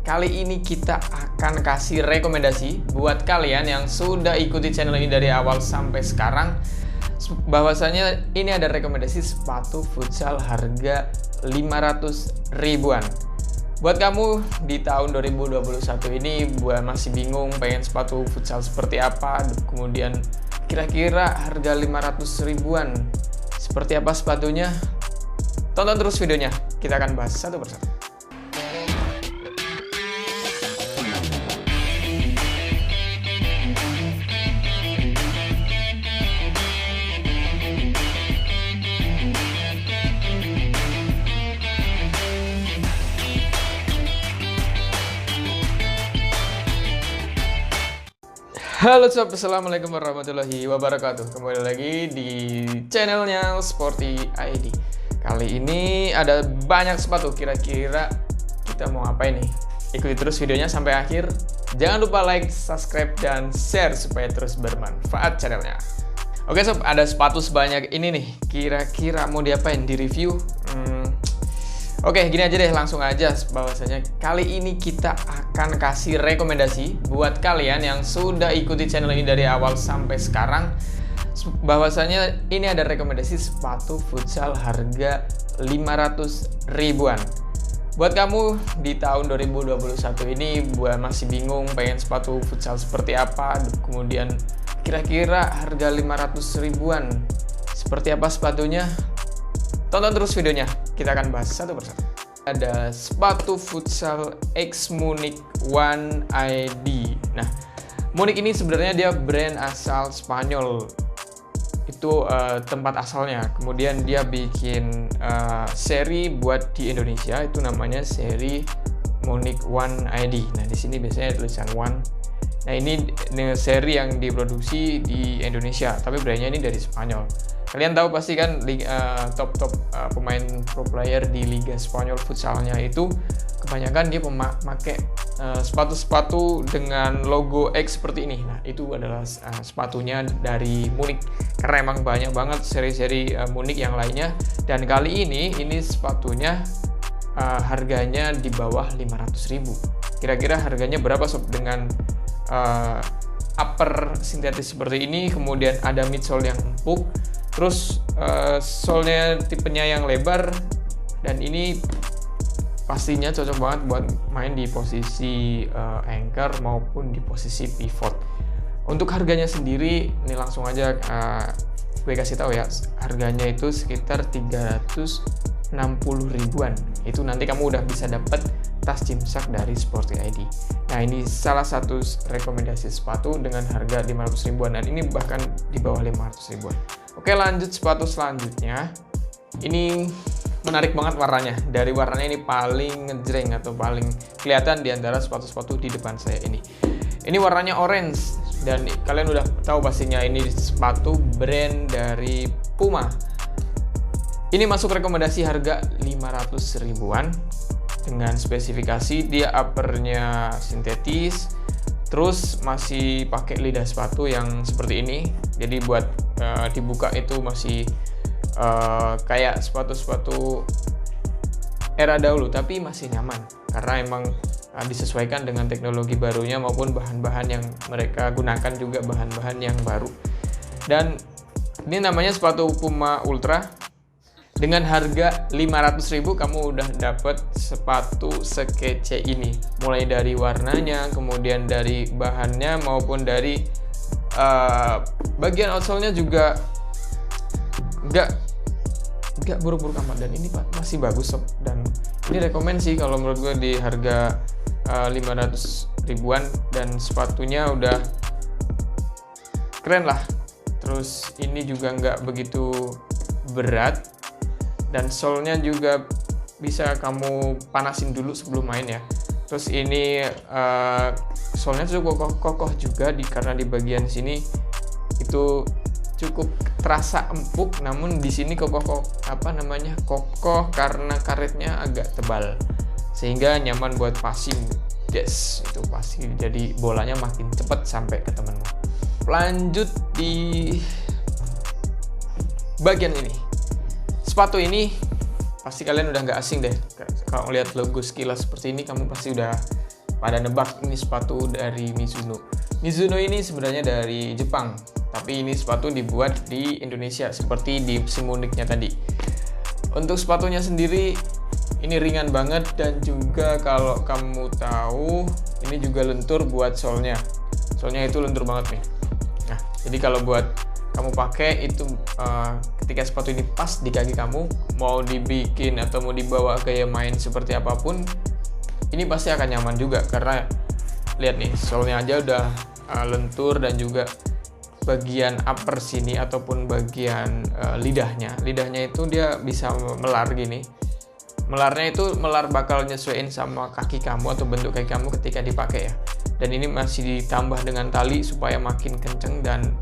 kali ini kita akan kasih rekomendasi buat kalian yang sudah ikuti channel ini dari awal sampai sekarang. Bahwasanya ini ada rekomendasi sepatu futsal harga 500 ribuan. Buat kamu di tahun 2021 ini masih bingung pengen sepatu futsal seperti apa, kemudian kira-kira harga 500 ribuan seperti apa sepatunya, tonton terus videonya, kita akan bahas satu persatu. Halo sob, assalamualaikum warahmatullahi wabarakatuh. Kembali lagi di channelnya Sporty ID. Kali ini ada banyak sepatu. Kira-kira kita mau ngapain nih? Ikuti terus videonya sampai akhir. Jangan lupa like, subscribe, dan share supaya terus bermanfaat channelnya. Oke sob, ada sepatu sebanyak ini nih. Kira-kira mau diapain? Di review? Oke, gini aja deh, langsung aja. Bahwasanya kali ini kita akan kasih rekomendasi buat kalian yang sudah ikuti channel ini dari awal sampai sekarang. Bahwasanya ini ada rekomendasi sepatu futsal harga 500 ribuan. Buat kamu di tahun 2021 ini masih bingung pengen sepatu futsal seperti apa, kemudian kira-kira harga 500 ribuan seperti apa sepatunya, tonton terus videonya, kita akan bahas satu persatu. Ada sepatu futsal X Munich One ID. Nah, Munich ini sebenarnya dia brand asal Spanyol. Itu tempat asalnya. Kemudian dia bikin seri buat di Indonesia, itu namanya seri Munich One ID. Nah, di sini biasanya tulisan One. Nah, ini seri yang diproduksi di Indonesia, tapi brandnya ini dari Spanyol. Kalian tahu pasti kan top pemain pro player di Liga Spanyol futsalnya itu kebanyakan dia memakai sepatu-sepatu dengan logo X seperti ini. Nah, itu adalah sepatunya dari Munich. Karena emang banyak banget seri-seri Munich yang lainnya. Dan kali ini sepatunya harganya di bawah 500.000. Kira-kira harganya berapa sob? Dengan upper sintetis seperti ini, kemudian ada midsole yang empuk, terus solnya tipenya yang lebar, dan ini pastinya cocok banget buat main di posisi anchor maupun di posisi pivot. Untuk harganya sendiri, ini langsung aja gue kasih tahu ya, harganya itu sekitar 360 ribuan. Itu nanti kamu udah bisa dapat tas Gymshark dari Sporty ID. Nah, ini salah satu rekomendasi sepatu dengan harga 500 ribuan, dan ini bahkan di bawah 500 ribuan. Oke, lanjut sepatu selanjutnya. Ini menarik banget warnanya. Dari warnanya ini paling ngejreng atau paling kelihatan di antara sepatu-sepatu di depan saya ini. Ini warnanya orange, dan kalian udah tahu pastinya ini sepatu brand dari Puma. Ini masuk rekomendasi harga 500 ribuan dengan spesifikasi dia uppernya sintetis, terus masih pakai lidah sepatu yang seperti ini. Jadi buat dibuka itu masih kayak sepatu-sepatu era dahulu, tapi masih nyaman karena emang disesuaikan dengan teknologi barunya maupun bahan-bahan yang mereka gunakan juga bahan-bahan yang baru. Dan ini namanya sepatu Puma Ultra. Dengan harga 500.000 kamu udah dapet sepatu sekece ini. Mulai dari warnanya, kemudian dari bahannya maupun dari bagian outsole-nya juga nggak buruk-buruk amat, dan ini masih bagus sob. Dan ini rekomen sih kalau menurut gue di harga 500 ribuan, dan sepatunya udah keren lah. Terus ini juga nggak begitu berat, dan solnya juga bisa kamu panasin dulu sebelum main ya. Terus ini solnya cukup kokoh juga karena di bagian sini itu cukup terasa empuk, namun di sini kokoh karena karetnya agak tebal sehingga nyaman buat passing. Yes, itu pasti jadi bolanya makin cepat sampai ke temenmu. Lanjut di bagian ini. Sepatu ini pasti kalian udah nggak asing deh. Kalau lihat logo sekilas seperti ini, kamu pasti udah pada nebak ini sepatu dari Mizuno. Mizuno ini sebenarnya dari Jepang, tapi ini sepatu dibuat di Indonesia seperti di musim uniknya tadi. Untuk sepatunya sendiri ini ringan banget, dan juga kalau kamu tahu ini juga lentur buat solnya. Solnya itu lentur banget nih. Nah, jadi kalau buat kamu pakai itu ketika sepatu ini pas di kaki kamu, mau dibikin atau mau dibawa gaya main seperti apapun, ini pasti akan nyaman juga, karena lihat nih, solnya aja udah lentur, dan juga bagian upper sini ataupun bagian lidahnya itu dia bisa melar gini. Melarnya itu melar bakal nyesuaiin sama kaki kamu atau bentuk kaki kamu ketika dipakai ya. Dan ini masih ditambah dengan tali supaya makin kenceng dan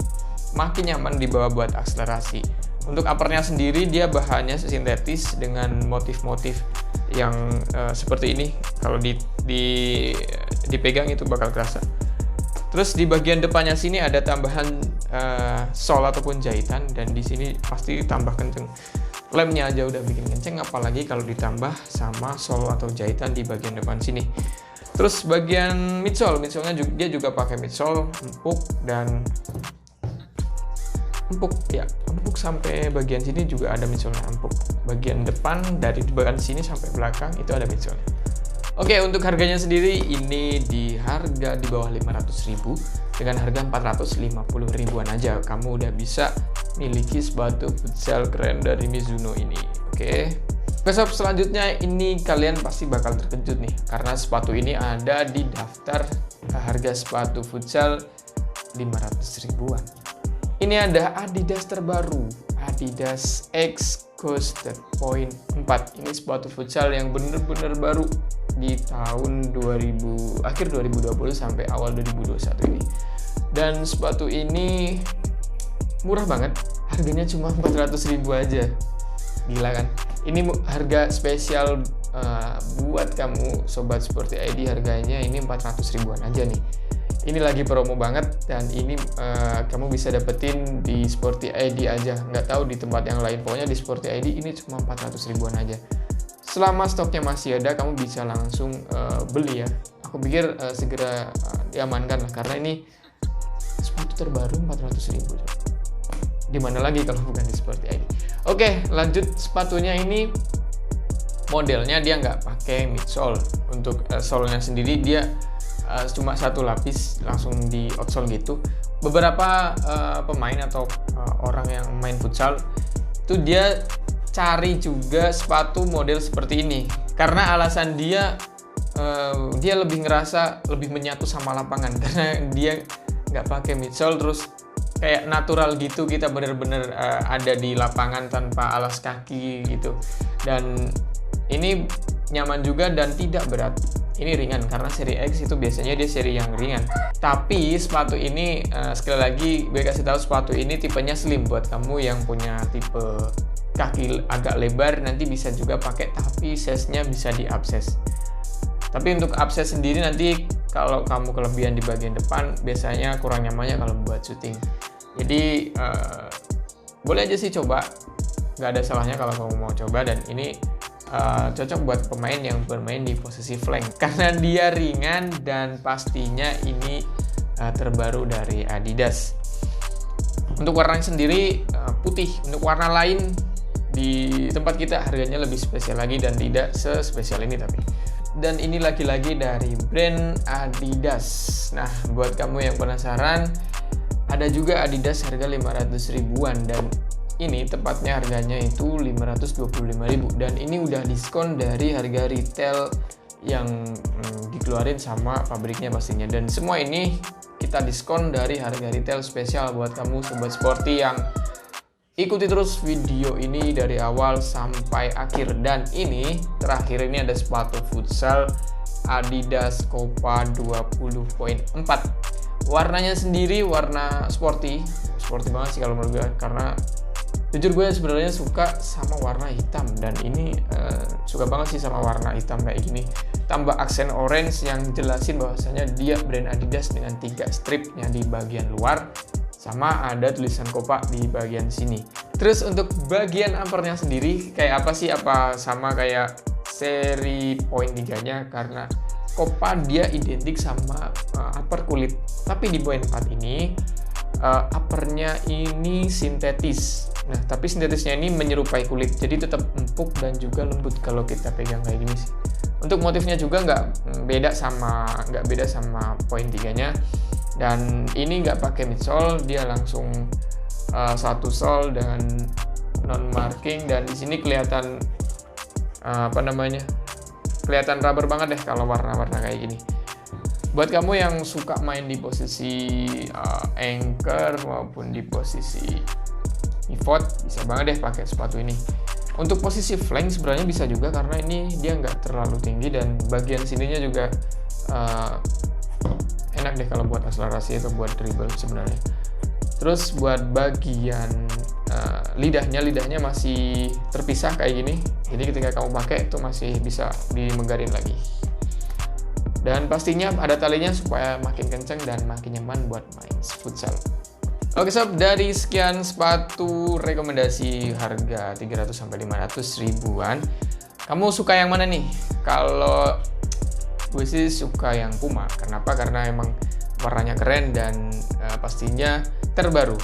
makin nyaman dibawa buat akselerasi. Untuk uppernya sendiri dia bahannya sintetis dengan motif-motif yang seperti ini. Kalau dipegang itu bakal kerasa. Terus di bagian depannya sini ada tambahan sol ataupun jahitan, dan di sini pasti tambah kenceng. Lemnya aja udah bikin kenceng, apalagi kalau ditambah sama sol atau jahitan di bagian depan sini. Terus bagian midsole-nya dia juga pakai midsole empuk, dan empuk sampai bagian sini juga ada midsole-nya empuk. Bagian depan dari bagian sini sampai belakang itu ada midsole. Oke, untuk harganya sendiri ini di bawah 500.000 dengan harga 450 ribuan aja. Kamu udah bisa miliki sepatu futsal keren dari Mizuno ini. Oke. Sob, selanjutnya ini kalian pasti bakal terkejut nih, karena sepatu ini ada di daftar harga sepatu futsal 500 ribuan. Ini ada Adidas terbaru, Adidas X Coasted Point 4. Ini sepatu futsal yang bener-bener baru di tahun akhir 2020 sampai awal 2021 ini. Dan sepatu ini murah banget, harganya cuma 400.000 aja. Gila kan? Ini harga spesial buat kamu Sobat Sporty ID, harganya ini 400 ribuan aja nih. Ini lagi promo banget, dan ini kamu bisa dapetin di Sporty ID aja, nggak tahu di tempat yang lain. Pokoknya di Sporty ID ini cuma 400 ribuan aja. Selama stoknya masih ada, kamu bisa langsung beli ya. Aku pikir segera diamankan lah, karena ini sepatu terbaru 400 ribu. Dimana lagi kalau bukan di Sporty ID. Oke, lanjut. Sepatunya ini modelnya dia nggak pakai midsole. Untuk solnya sendiri dia cuma satu lapis langsung di outsole gitu. Beberapa pemain atau orang yang main futsal itu dia cari juga sepatu model seperti ini, karena alasan dia lebih ngerasa lebih menyatu sama lapangan, karena dia nggak pakai midsole, terus kayak natural gitu, kita bener-bener ada di lapangan tanpa alas kaki gitu. Dan ini nyaman juga dan tidak berat. Ini ringan, karena seri X itu biasanya dia seri yang ringan. Tapi sepatu ini sekali lagi gue kasih tahu, sepatu ini tipenya slim. Buat kamu yang punya tipe kaki agak lebar, nanti bisa juga pakai, tapi size-nya bisa di-upsize. Tapi untuk upsize sendiri nanti kalau kamu kelebihan di bagian depan, biasanya kurang nyamannya kalau buat syuting. Jadi boleh aja sih coba, nggak ada salahnya kalau kamu mau coba. Dan ini cocok buat pemain yang bermain di posisi flank, karena dia ringan dan pastinya ini terbaru dari Adidas. Untuk warnanya sendiri putih. Untuk warna lain di tempat kita harganya lebih spesial lagi dan tidak sespesial ini tapi. Dan ini lagi-lagi dari brand Adidas. Nah, buat kamu yang penasaran, ada juga Adidas harga 500 ribuan, dan ini tepatnya harganya itu 525.000, dan ini udah diskon dari harga retail yang dikeluarin sama pabriknya pastinya. Dan semua ini kita diskon dari harga retail spesial buat kamu Sobat Sporty yang ikuti terus video ini dari awal sampai akhir. Dan ini terakhir ini ada sepatu futsal Adidas Copa 20.4. Warnanya sendiri warna sporty banget sih kalau menurut gue, karena jujur gue sebenarnya suka sama warna hitam, dan ini suka banget sih sama warna hitam kayak gini. Tambah aksen orange yang jelasin bahwasanya dia brand Adidas dengan 3 stripnya di bagian luar, sama ada tulisan Copa di bagian sini. Terus untuk bagian uppernya sendiri kayak apa sih? Apa sama kayak seri point 3-nya? Karena Copa dia identik sama upper kulit, tapi di Boy 4 ini uppernya ini sintetis. Nah, tapi sintetisnya ini menyerupai kulit, jadi tetap empuk dan juga lembut kalau kita pegang kayak gini sih. Untuk motifnya juga nggak beda sama poin 3-nya. Dan ini nggak pakai midsole, dia langsung satu sole dengan non marking, dan di sini kelihatan kelihatan rubber banget deh kalau warna-warna kayak gini. Buat kamu yang suka main di posisi anchor maupun di posisi pivot, bisa banget deh pakai sepatu ini. Untuk posisi flank sebenarnya bisa juga, karena ini dia nggak terlalu tinggi dan bagian sininya juga enak deh kalau buat akselerasi atau buat dribble sebenarnya. Terus buat bagian lidahnya masih terpisah kayak gini, jadi ketika kamu pakai itu masih bisa dimegarin lagi. Dan pastinya ada talinya supaya makin kenceng dan makin nyaman buat main futsal. Oke sob, dari sekian sepatu rekomendasi harga 300 sampai 500 ribuan, kamu suka yang mana nih? Kalau gue sih suka yang Puma. Kenapa? Karena emang warnanya keren dan pastinya terbaru.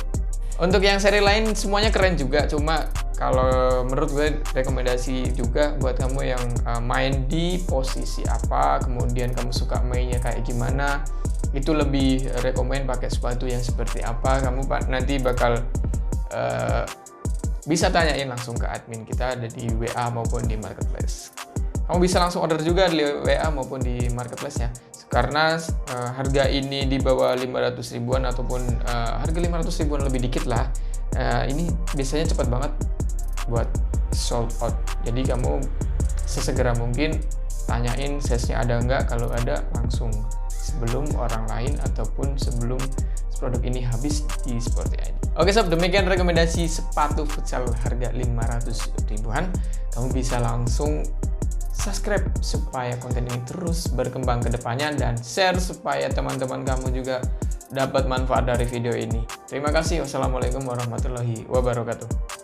Untuk yang seri lain semuanya keren juga, cuma kalau menurut gue rekomendasi juga buat kamu yang main di posisi apa, kemudian kamu suka mainnya kayak gimana, itu lebih rekomen pakai sepatu yang seperti apa. Kamu nanti bakal bisa tanyain langsung ke admin kita, ada di WA maupun di marketplace. Kamu bisa langsung order juga di WA maupun di marketplace ya, karena harga ini di bawah 500 ribuan ataupun harga 500 ribuan lebih dikit lah, ini biasanya cepat banget buat sold out. Jadi kamu sesegera mungkin tanyain size-nya ada nggak, kalau ada langsung sebelum orang lain ataupun sebelum produk ini habis di Sporty ID. Oke sob, demikian rekomendasi sepatu futsal harga 500 ribuan. Kamu bisa langsung subscribe supaya konten ini terus berkembang ke depannya, dan share supaya teman-teman kamu juga dapat manfaat dari video ini. Terima kasih. Wassalamualaikum warahmatullahi wabarakatuh.